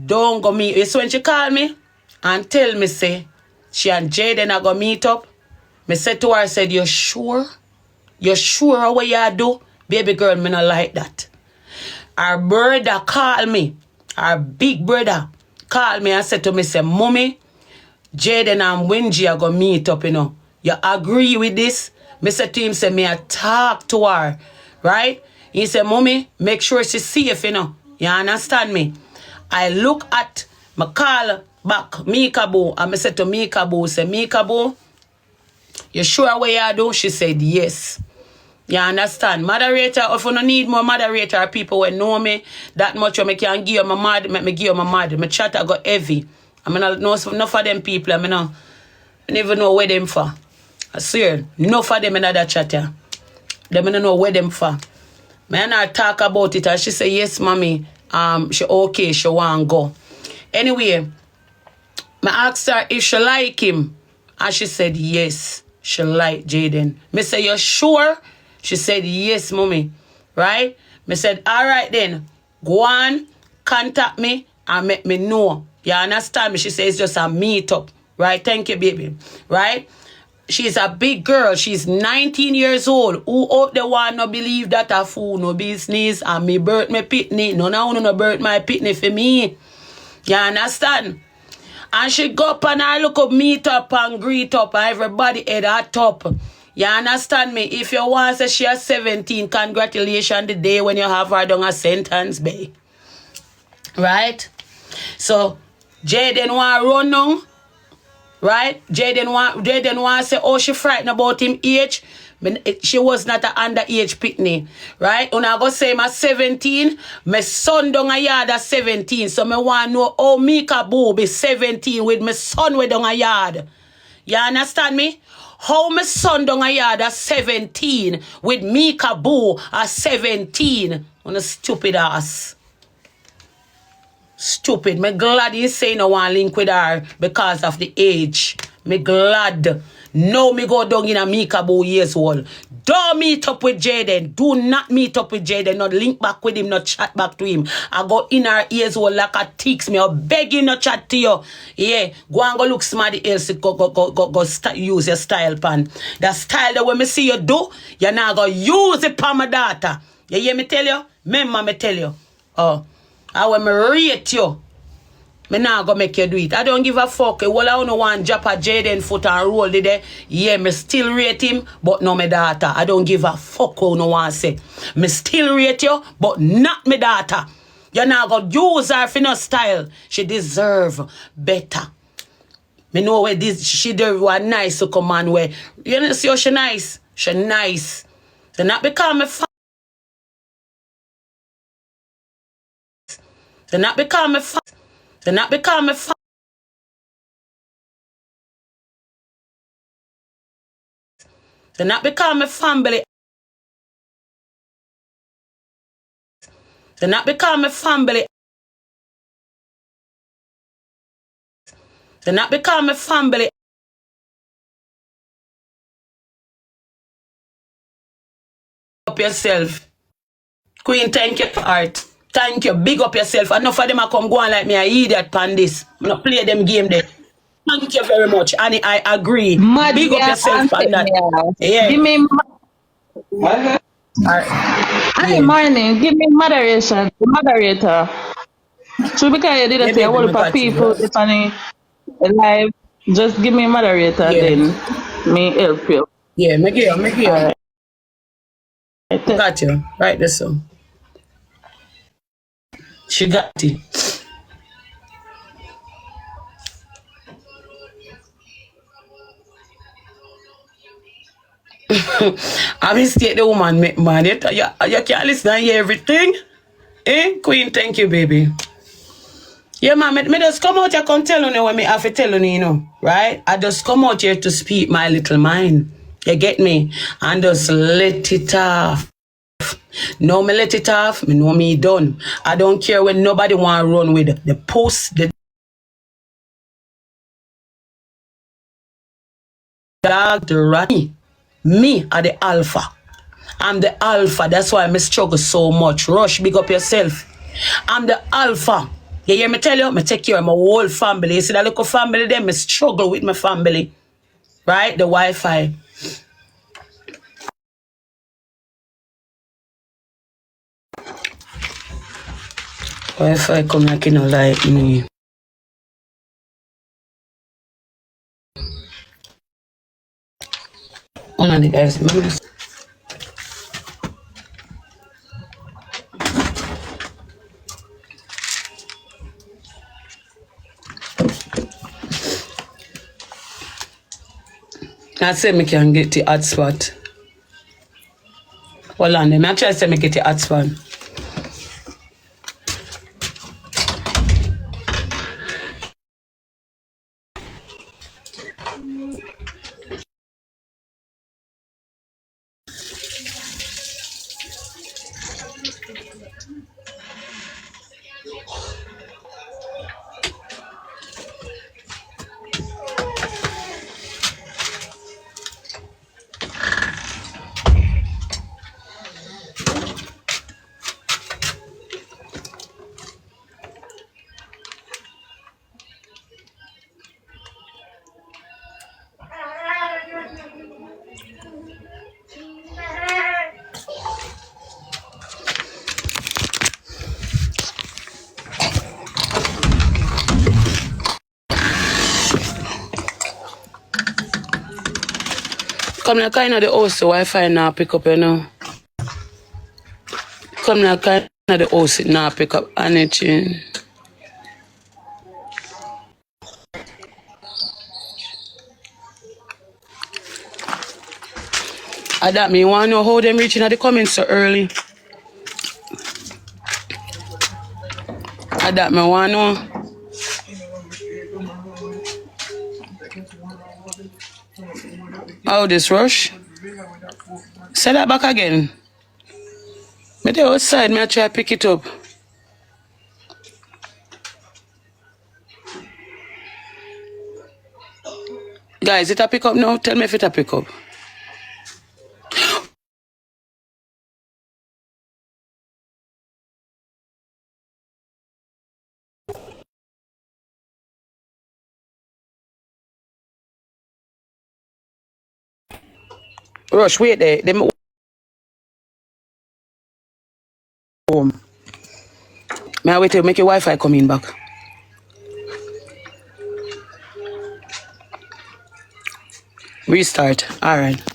don't go meet. It's when she called me and tell me, say, she and Jayden are going to meet up. Me said to her, I said, you sure? You sure what you do? Baby girl, me not like that. Our brother called me. Our big brother called me and said to me, say, Mommy, Jayden and Wenji are going to meet up, you know. You agree with this? Me said to him, say, me I talk to her, right? He said, Mommy, make sure she's safe, you know. You understand me? I look at, my call back, Meka Boo, and I said to Meka Boo, say, Meka Boo, you sure what you do? She said, yes. You understand? Moderator, if you don't need more moderator, people will know me that much, I can give you my mad, me give you my mad. My chat I got heavy. I mean, I know enough of them people, I mean, I don't even know where them for. I swear, enough of them in that chat, yeah. They don't know where them for. Man, I talk about it and she said, yes, mommy. She okay, she want to go. Anyway, I asked her if she like him. And she said, yes, she like Jayden. Me say, you sure? She said, yes, mommy. Right? Me said, all right then. Go on, contact me and make me know. You understand me? She said, it's just a meetup. Right? Thank you, baby. Right? She's a big girl. She's 19 years old. Who out the one no believe that a fool no business and me birth my pitney. None of you no birth my pitney for me. You understand? And she go up and I look up, meet up and greet up and everybody head at top. You understand me? If you want to say she is 17, congratulations the day when you have her done a sentence, babe. Right? So, Jayden want to run now. Right? Jayden want to say, oh, she frightened about him age. She was not an underage pitney. Right? When I go say I'm 17, my son down a yard at 17. So I want to know how Meka Boo be 17 with my son with down a yard. You understand me? How my son down a yard at 17 with Meka Boo at 17. On a stupid ass. Stupid. Me glad you say no one link with her because of the age. Me glad. No, me go down in a Meka Boo years old. Don't meet up with Jayden. Do not meet up with Jayden. Not link back with him. Not chat back to him. I go in her ears old like a ticks me. I beg you not chat to you. Yeah. Go and go look somebody else. Go use your style pan. The style that when me see you do, you're not going to use it for my daughter. You hear me tell you? Remember me tell you. Oh. I when me rate you, me not gonna make you do it. I don't give a fuck. Well, I don't want to drop a Jayden foot and roll it there. Yeah, me still rate him, but no my daughter. I don't give a fuck who no want to say. Me still rate you, but not my daughter. You're not gonna use her for no style. She deserve better. Me know where this she do one nice to come on where. You know see how she nice? She nice. So not because me So not because me So not because me So not because me family. So not because me family. So not because me family. Up yourself. Queen, thank you for art. Thank you. Big up yourself. Enough of them are come go on like me. I idiot pan this. I'm not play them game there. Thank you very much. And I agree. Big up yourself on that. Yeah. Give me morning. Give me moderation. Moderator. So because you didn't say a whole lot of people depending live, just give me moderator then me help you. Yeah, make you. Right. Got you. Right this one. She got it. I mistake the woman, man. You can't listen and hear everything. Eh? Queen, thank you, baby. Yeah, man, me just come out here come tell you when me have to tell you, you know, right? I just come out here to speak my little mind. You get me? And just let it off. No, me let it off. Me know me done. I don't care when nobody want to run with the post, the dog, the rat. Me are the alpha. I'm the alpha. That's why I struggle so much. Rush, big up yourself. I'm the alpha. You hear me tell you? I take care of my whole family. You see that little family there? I struggle with my family. Right? The Wi-Fi. Wi-Fi come like you know like me. One of the guys. I say me can get the hotspot. Hold on, them. I try to say me get the hotspot. Come like kind of the house, the Wi-Fi now pick up, you know. Come like kind of the house, it now pick up anything. I that me want to know how them reaching at the comments so early. I that me want to know. How this rush? Say that back again. Me the outside, me I try to pick it up. Guys, it a pick up now? Tell me if it a pick up. Rush, wait there. Them home. May I wait till make your Wi-Fi coming back? Restart. Alright.